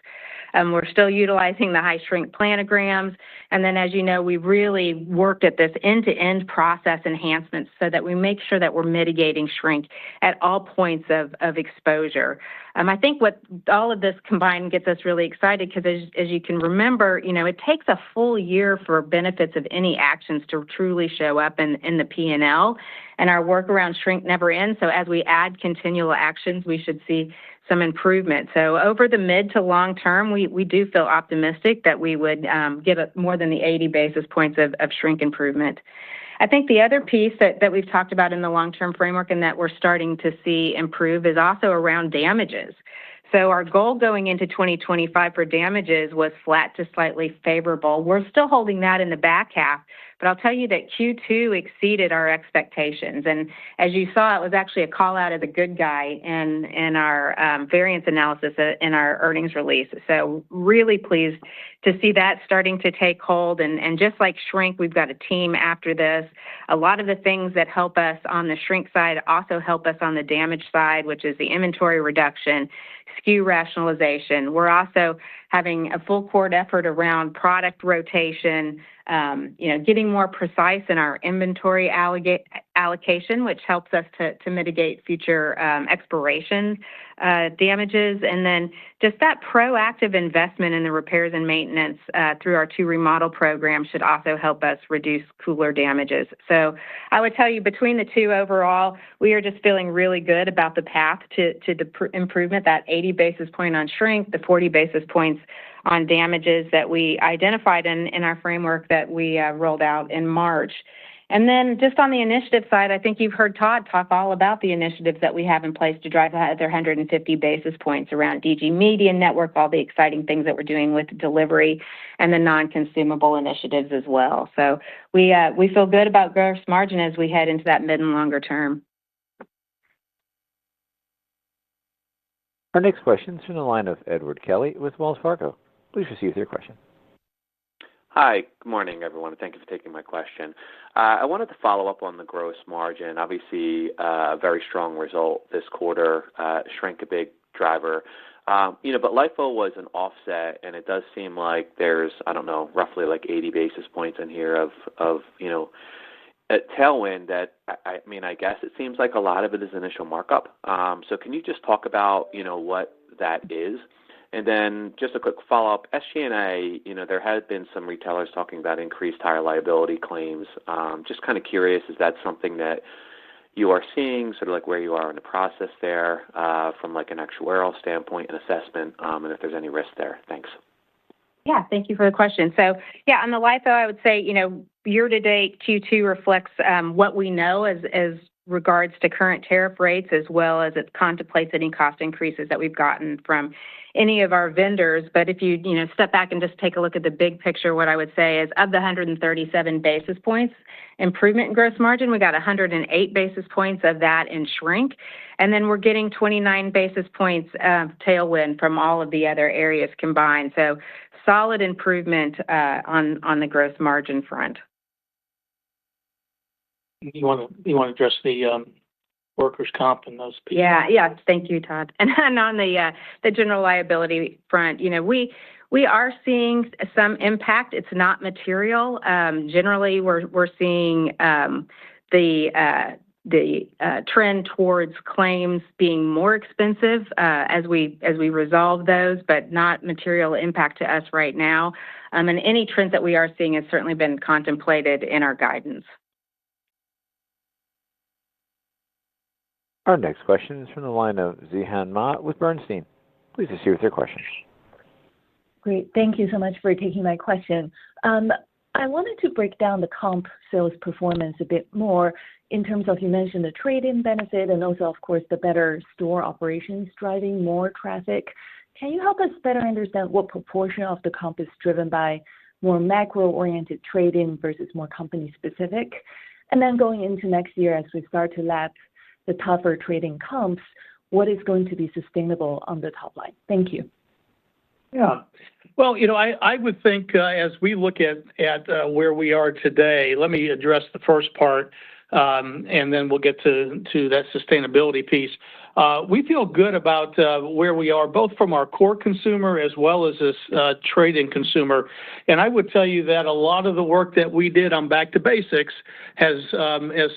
We're still utilizing the high shrink planograms. And then, as you know, we really worked at this end-to-end process enhancements so that we make sure that we're mitigating shrink at all points of exposure. I think what all of this combined gets us really excited because, as you can remember, it takes a full year for benefits of any actions to truly show up in the P&L, and our work around shrink never ends. So as we add continual actions, we should see some improvement. So over the mid to long term, we do feel optimistic that we would get more than the 80 basis points of shrink improvement. I think the other piece that we've talked about in the long-term framework and that we're starting to see improve is also around damages. So our goal going into 2025 for damages was flat to slightly favorable. We're still holding that in the back half, but I'll tell you that Q2 exceeded our expectations. And as you saw, it was actually a call out of the good guy in our variance analysis in our earnings release. So really pleased to see that starting to take hold. And just like shrink, we've got a team after this. A lot of the things that help us on the shrink side also help us on the damage side, which is the inventory reduction, SKU rationalization. We're also having a full court effort around product rotation, getting more precise in our inventory allocation, which helps us to mitigate future expiration damages. And then just that proactive investment in the repairs and maintenance through our 2 remodel program should also help us reduce cooler damages. So I would tell you between the two overall, we are just feeling really good about the path to the improvement, that 80 basis point on shrink, the 40 basis points on damages that we identified in our framework that we rolled out in March. And then just on the initiative side, I think you've heard Todd talk all about the initiatives that we have in place to drive that other 150 basis points around DG Media Network, all the exciting things that we're doing with delivery and the non-consumable initiatives as well. So we feel good about gross margin as we head into that mid and longer term. Our next question is from the line of Edward Kelly with Wells Fargo. Please proceed with your question. Hi, good morning, everyone. Thank you for taking my question. I wanted to follow up on the gross margin. Obviously, a very strong result this quarter, shrink a big driver. But LIFO was an offset, and it does seem like there's, roughly like 80 basis points in here of a tailwind that, I guess it seems like a lot of it is initial markup. So can you just talk about, what that is? And then just a quick follow-up, SG&A, there has been some retailers talking about increased higher liability claims. Just kind of curious, is that something that you are seeing, sort of like where you are in the process there from like an actuarial standpoint and assessment, and if there's any risk there. Thanks. Yeah, thank you for the question. So, yeah, on the LIFO, I would say, year-to-date Q2 reflects what we know as regards to current tariff rates, as well as it contemplates any cost increases that we've gotten from any of our vendors. But if you step back and just take a look at the big picture, what I would say is of the 137 basis points improvement in gross margin, we got 108 basis points of that in shrink. And then we're getting 29 basis points tailwind from all of the other areas combined. So solid improvement on the gross margin front. You want to address the workers' comp and those pieces? Yeah. Thank you, Todd. And on the general liability front, we are seeing some impact. It's not material. Generally, we're seeing the trend towards claims being more expensive as we resolve those, but not material impact to us right now. And any trends that we are seeing has certainly been contemplated in our guidance. Our next question is from the line of Zihan Ma with Bernstein. Please proceed with your question. Great. Thank you so much for taking my question. I wanted to break down the comp sales performance a bit more in terms of, you mentioned the trade-in benefit and also, of course, the better store operations driving more traffic. Can you help us better understand what proportion of the comp is driven by more macro-oriented trade-in versus more company-specific? And then going into next year, as we start to lap the tougher trading comps, what is going to be sustainable on the top line? Thank you. Yeah. Well, I would think as we look at where we are today, let me address the first part, and then we'll get to that sustainability piece. We feel good about where we are, both from our core consumer as well as this trade-in consumer. And I would tell you that a lot of the work that we did on Back to Basics has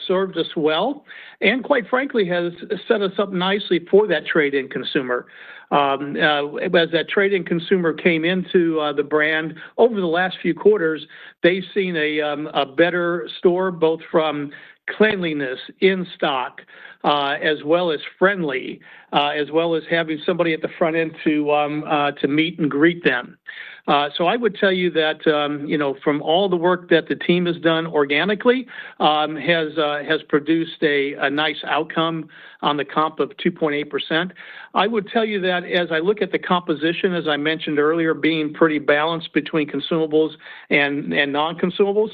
served us well, and quite frankly, has set us up nicely for that trade-in consumer. As that trade-in consumer came into the brand over the last few quarters, they've seen a better store, both from cleanliness, in stock, as well as friendly, as well as having somebody at the front end to meet and greet them. So I would tell you that from all the work that the team has done organically, has produced a nice outcome on the comp of 2.8%. I would tell you that as I look at the composition, as I mentioned earlier, being pretty balanced between consumables and non-consumables,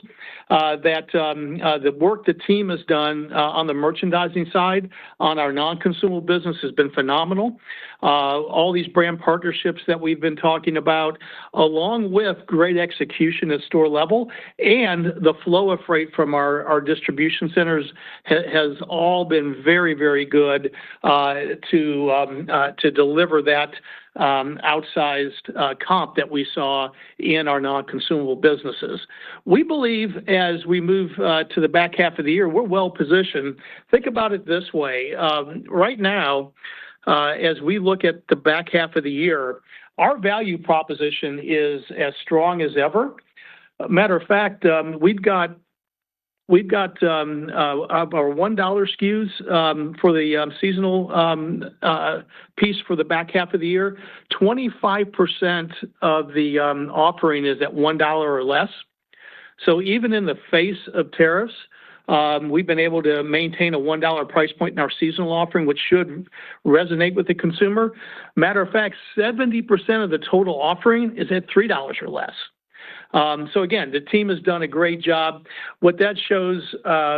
that the work the team has done on the merchandising side on our non-consumable business has been phenomenal. All these brand partnerships that we've been talking about, along with great execution at store level and the flow of freight from our distribution centers has all been very, very good to deliver that outsized comp that we saw in our non-consumable businesses. We believe as we move to the back half of the year, we're well positioned. Think about it this way. Right now, as we look at the back half of the year, our value proposition is as strong as ever. Matter of fact, we've got our $1 SKUs for the seasonal piece for the back half of the year. 25% of the offering is at $1 or less. So even in the face of tariffs, we've been able to maintain a $1 price point in our seasonal offering, which should resonate with the consumer. Matter of fact, 70% of the total offering is at $3 or less. So again, the team has done a great job. What that shows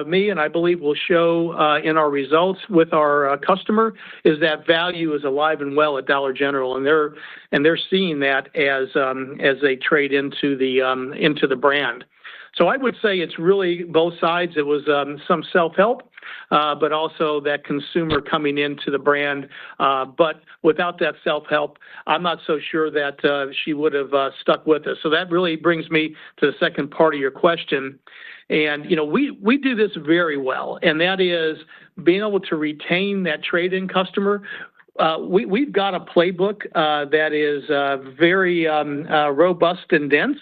me, and I believe will show in our results with our customer, is that value is alive and well at Dollar General, and they're seeing that as they trade into the brand. So I would say it's really both sides. It was some self-help, but also that consumer coming into the brand. But without that self-help, I'm not so sure that she would have stuck with us. So that really brings me to the second part of your question. And, we do this very well, and that is being able to retain that trade-in customer. We've got a playbook that is very robust and dense.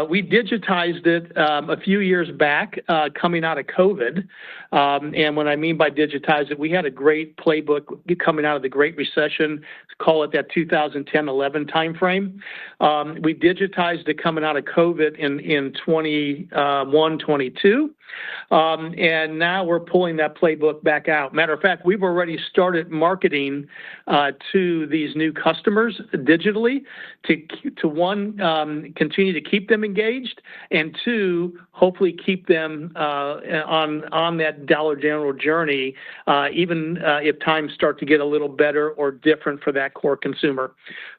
We digitized it a few years back coming out of COVID. And what I mean by digitize it, we had a great playbook coming out of the Great Recession, call it that 2010-11 timeframe. We digitized it coming out of COVID in 21-22. And now we're pulling that playbook back out. Matter of fact, we've already started marketing to these new customers digitally to one, continue to keep them engaged, and two, hopefully keep them on that Dollar General journey, even if times start to get a little better or different for that core consumer.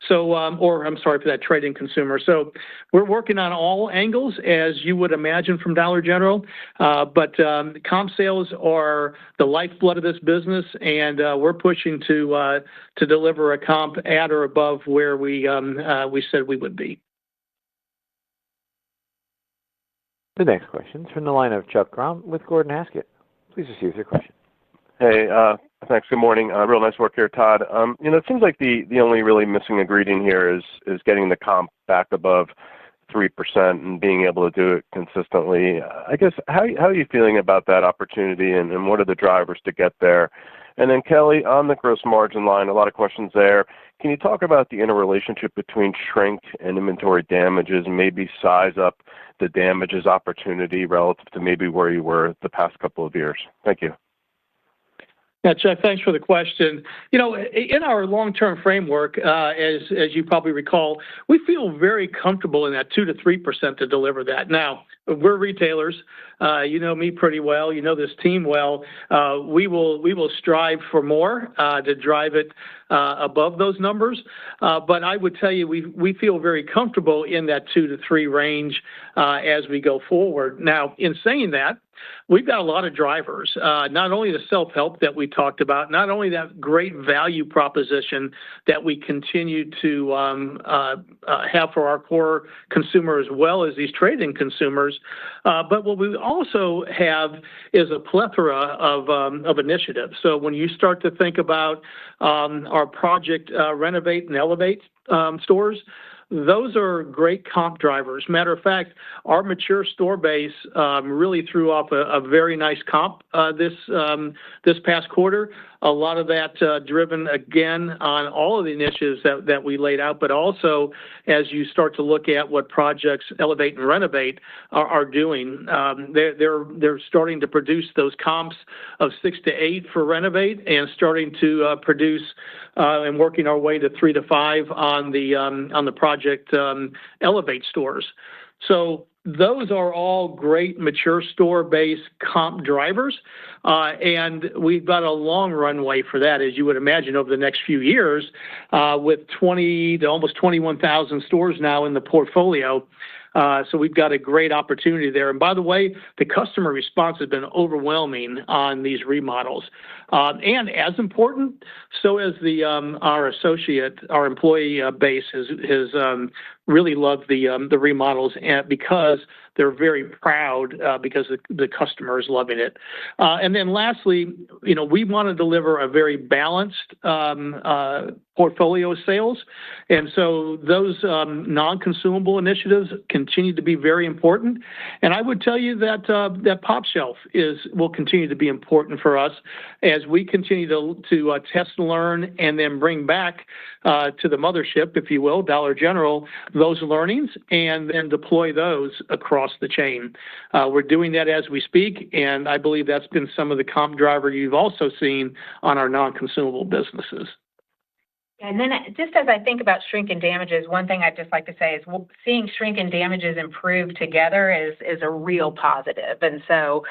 So, or I'm sorry, for that trade-in consumer. So we're working on all angles, as you would imagine from Dollar General, but comp sales are the lifeblood of this business, and we're pushing to deliver a comp at or above where we said we would be. The next question is from the line of Chuck Grom with Gordon Haskett. Please proceed with your question. Hey, thanks. Good morning. Real nice work here, Todd. It seems like the only really missing ingredient here is getting the comp back above 3% and being able to do it consistently. I guess, how are you feeling about that opportunity, and what are the drivers to get there? And then, Kelly, on the gross margin line, a lot of questions there. Can you talk about the interrelationship between shrink and inventory damages, and maybe size up the damages opportunity relative to maybe where you were the past couple of years? Thank you. Yeah, Chuck, thanks for the question. In our long-term framework, as you probably recall, we feel very comfortable in that 2 to 3% to deliver that. Now, we're retailers. You know me pretty well. You know this team well. We will strive for more to drive it above those numbers. But I would tell you, we feel very comfortable in that 2 to 3 range as we go forward. Now, in saying that, we've got a lot of drivers, not only the self-help that we talked about, not only that great value proposition that we continue to have for our core consumer as well as these trade-in consumers, but what we also have is a plethora of initiatives. So when you start to think about our Project Renovate and Elevate stores, those are great comp drivers. Matter of fact, our mature store base really threw off a very nice comp this past quarter. A lot of that driven, again, on all of the initiatives that we laid out, but also as you start to look at what Projects Elevate and Renovate are doing. They're starting to produce those comps of 6 to 8 for Renovate, and starting to produce and working our way to 3 to 5 on the Project Elevate stores. So those are all great mature store-based comp drivers, and we've got a long runway for that, as you would imagine, over the next few years, with 20 to almost 21,000 stores now in the portfolio. So we've got a great opportunity there. And by the way, the customer response has been overwhelming on these remodels. And as important, so has our employee base has really loved the remodels, because they're very proud because the customer is loving it. And then lastly, we want to deliver a very balanced portfolio of sales. And so those non-consumable initiatives continue to be very important. And I would tell you that that Pop Shelf will continue to be important for us as we continue to test and learn, and then bring back to the mothership, if you will, Dollar General, those learnings, and then deploy those across the chain. We're doing that as we speak, and I believe that's been some of the comp driver you've also seen on our non-consumable businesses. And then just as I think about shrink and damages, one thing I'd just like to say is seeing shrink and damages improve together is a real positive. And so,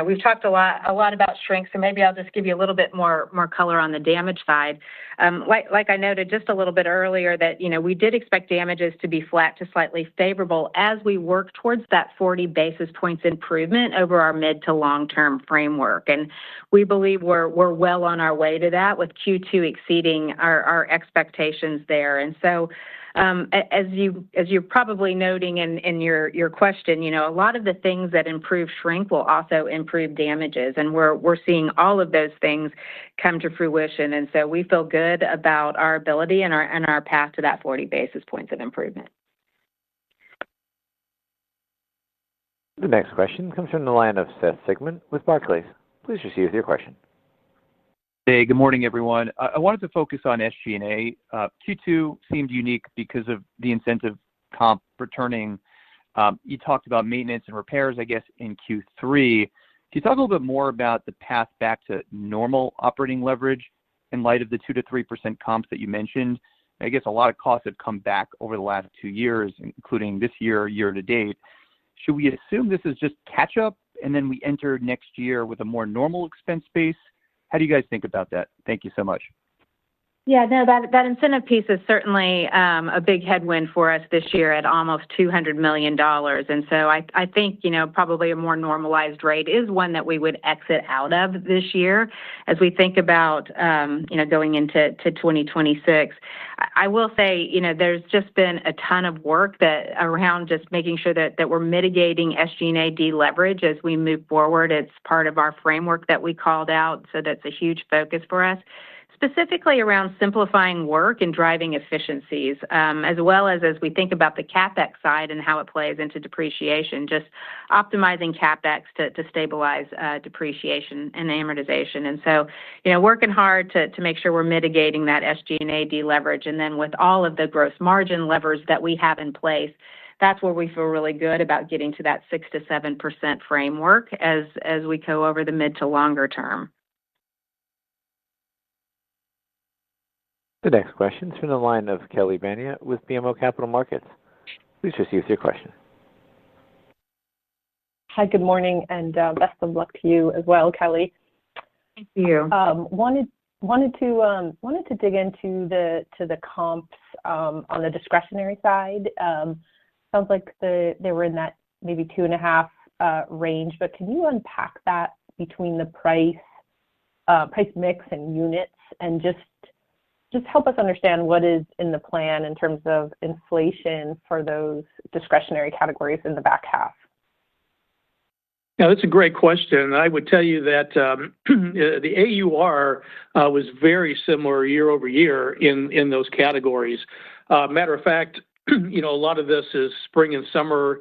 we've talked a lot about shrink, so maybe I'll just give you a little bit more color on the damage side. Like I noted just a little bit earlier that, we did expect damages to be flat to slightly favorable as we work towards that 40 basis points improvement over our mid to long-term framework. And we believe we're well on our way to that, with Q2 exceeding our expectations there. And so, as you're probably noting in your question, a lot of the things that improve shrink will also improve damages, and we're seeing all of those things come to fruition. And so we feel good about our ability and our path to that 40 basis points of improvement. The next question comes from the line of Seth Sigman with Barclays. Please proceed with your question. Hey, good morning, everyone. I wanted to focus on SG&A. Q2 seemed unique because of the incentive comp returning. You talked about maintenance and repairs, I guess, in Q3. Can you talk a little bit more about the path back to normal operating leverage in light of the 2 to 3% comps that you mentioned? I guess a lot of costs have come back over the last 2 years, including this year, year to date. Should we assume this is just catch up and then we enter next year with a more normal expense base? How do you guys think about that? Thank you so much. Yeah, no, that incentive piece is certainly a big headwind for us this year at almost $200 million. And so I think, probably a more normalized rate is one that we would exit out of this year as we think about, going into 2026. I will say, there's just been a ton of work around just making sure that we're mitigating SG&A deleverage as we move forward. It's part of our framework that we called out, so that's a huge focus for us. Specifically around simplifying work and driving efficiencies, as well as we think about the CapEx side and how it plays into depreciation, just optimizing CapEx to stabilize depreciation and amortization. And so, working hard to make sure we're mitigating that SG&A deleverage. And then with all of the gross margin levers that we have in place, that's where we feel really good about getting to that 6 to 7% framework as we go over the mid to longer term. The next question is from the line of Kelly Bania with BMO Capital Markets. Please proceed with your question. Hi, good morning, and best of luck to you as well, Kelly. Thank you. Wanted to dig into the comps on the discretionary side. Sounds like they were in that maybe 2.5 range, but can you unpack that between the price mix and units, and just help us understand what is in the plan in terms of inflation for those discretionary categories in the back half? Yeah, that's a great question. I would tell you that the AUR was very similar year over year in those categories. Matter of fact, a lot of this is spring and summer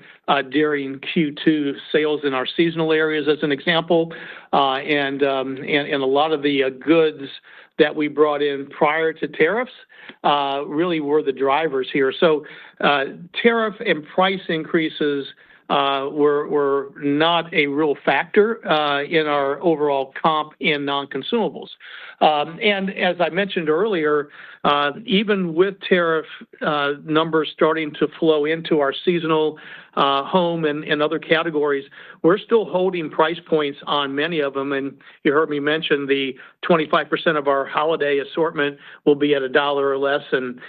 during Q2 sales in our seasonal areas, as an example, and a lot of the goods that we brought in prior to tariffs really were the drivers here. So tariff and price increases were not a real factor in our overall comp in non-consumables. And as I mentioned earlier, even with tariff numbers starting to flow into our seasonal home and other categories, we're still holding price points on many of them. And you heard me mention the 25% of our holiday assortment will be at $1 or less. And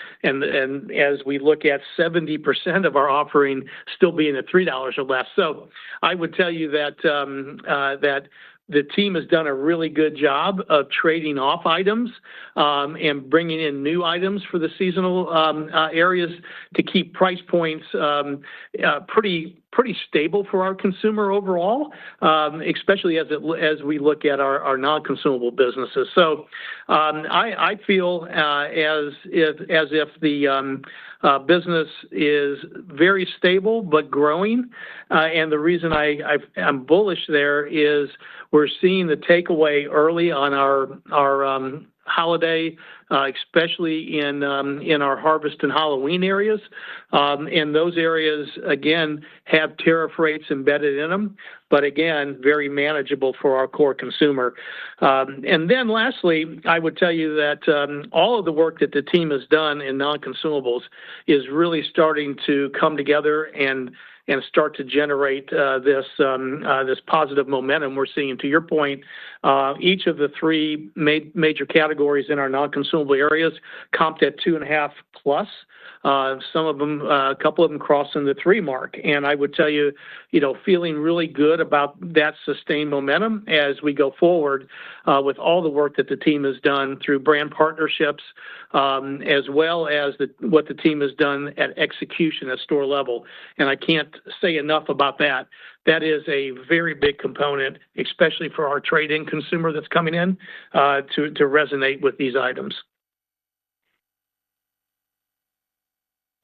as we look at 70% of our offering still being at $3 or less. So I would tell you that the team has done a really good job of trading off items and bringing in new items for the seasonal areas to keep price points pretty stable for our consumer overall, especially as we look at our non-consumable businesses. So I feel as if the business is very stable but growing, and the reason I'm bullish there is we're seeing the takeaway early on our holiday, especially in our harvest and Halloween areas. And those areas, again, have tariff rates embedded in them, but again, very manageable for our core consumer. And then lastly, I would tell you that all of the work that the team has done in non-consumables is really starting to come together and start to generate this positive momentum we're seeing. To your point, each of the three major categories in our non-consumable areas comped at 2.5 plus. Some of them, a couple of them crossing the 3 mark. And I would tell you, feeling really good about that sustained momentum as we go forward with all the work that the team has done through brand partnerships, as well as what the team has done at execution at store level. And I can't say enough about that. That is a very big component, especially for our trade-in consumer that's coming in to resonate with these items.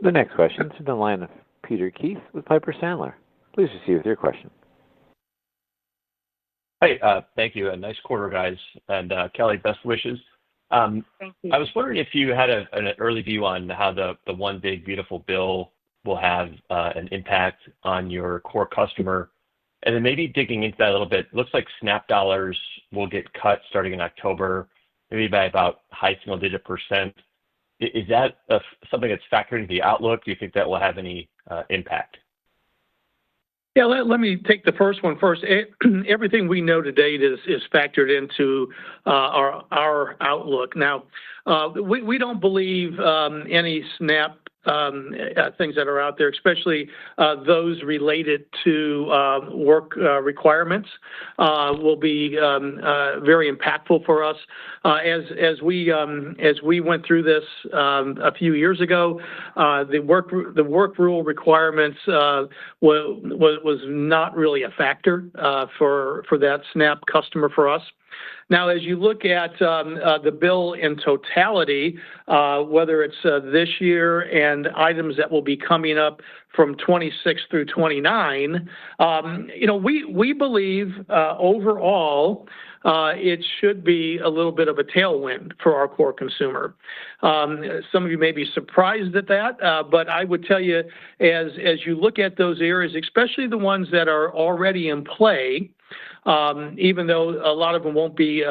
The next question is in the line of Peter Keith with Piper Sandler. Please proceed with your question. Hey, thank you. A nice quarter, guys. And Kelly, best wishes. Thank you. I was wondering if you had an early view on how the One Big Beautiful Bill will have an impact on your core customer. And then maybe digging into that a little bit, it looks like SNAP dollars will get cut starting in October, maybe by about high single-digit %. Is that something that's factored into the outlook? Do you think that will have any impact? Yeah, let me take the first one first. Everything we know to date is factored into our outlook. Now, we don't believe any SNAP things that are out there, especially those related to work requirements, will be very impactful for us. As we went through this a few years ago, the work rule requirements was not really a factor for that SNAP customer for us. Now, as you look at the bill in totality, whether it's this year and items that will be coming up from 26 through 29, we believe overall it should be a little bit of a tailwind for our core consumer. Some of you may be surprised at that, but I would tell you, as you look at those areas, especially the ones that are already in play, even though a lot of them won't be,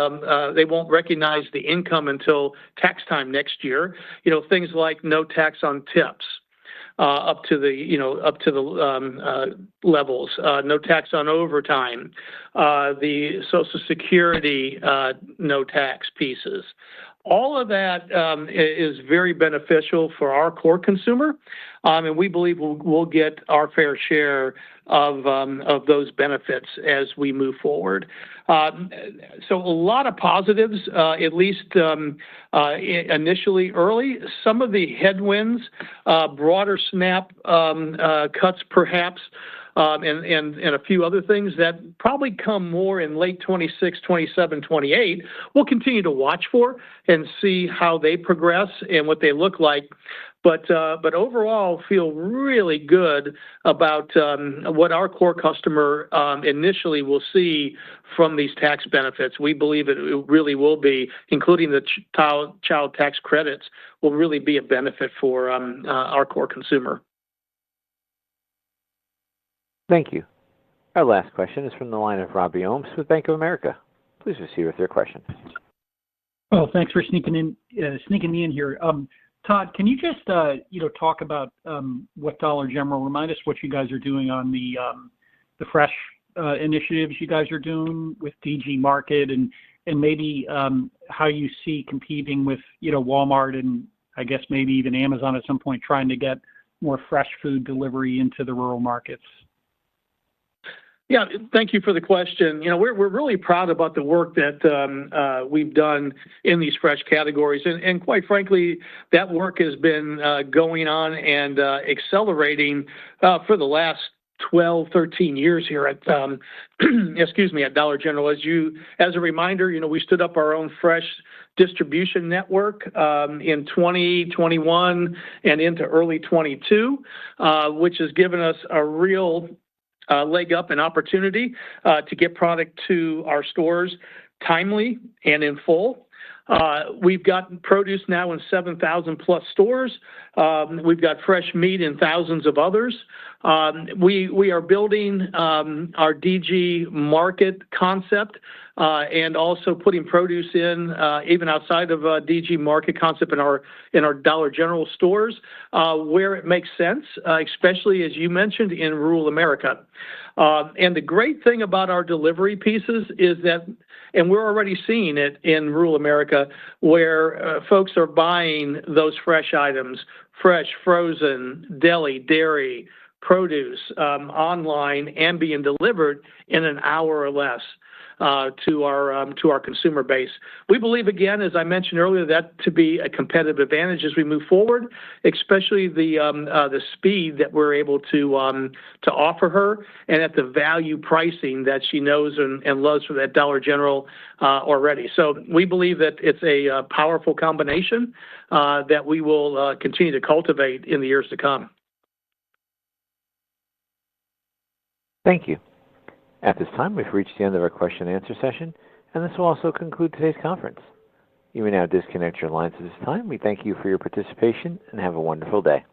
they won't recognize the income until tax time next year. Things like no tax on tips, up to the levels, no tax on overtime, the Social Security no tax pieces. All of that is very beneficial for our core consumer, and we believe we'll get our fair share of those benefits as we move forward. So a lot of positives, at least initially early. Some of the headwinds, broader SNAP cuts perhaps, and a few other things that probably come more in late 26, 27, 28, we'll continue to watch for and see how they progress and what they look like. But overall, feel really good about what our core customer initially will see from these tax benefits. We believe it really will be, including the child tax credits, will really be a benefit for our core consumer. Thank you. Our last question is from the line of Robbie Ohms with Bank of America. Please proceed with your question. Oh, thanks for sneaking me in here. Todd, can you just talk about what Dollar General, remind us what you guys are doing on the fresh initiatives you guys are doing with DG Market, and maybe how you see competing with Walmart and I guess maybe even Amazon at some point, trying to get more fresh food delivery into the rural markets. Yeah, thank you for the question. We're really proud about the work that we've done in these fresh categories, and quite frankly, that work has been going on and accelerating for the last 12, 13 years here at at Dollar General. As a reminder, we stood up our own fresh distribution network in 2021 and into early 22, which has given us a real leg up and opportunity to get product to our stores timely and in full. We've got produce now in 7,000 plus stores. We've got fresh meat in thousands of others. We are building our DG Market concept and also putting produce in even outside of DG Market concept in our Dollar General stores where it makes sense, especially as you mentioned in rural America. And the great thing about our delivery pieces is that, and we're already seeing it in rural America, where folks are buying those fresh items, fresh, frozen, deli, dairy, produce online and being delivered in an hour or less to our consumer base. We believe, again, as I mentioned earlier, that to be a competitive advantage as we move forward, especially the speed that we're able to offer her, and at the value pricing that she knows and loves from that Dollar General already. So we believe that it's a powerful combination that we will continue to cultivate in the years to come. Thank you. At this time, we've reached the end of our question and answer session, and this will also conclude today's conference. You may now disconnect your lines at this time. We thank you for your participation and have a wonderful day.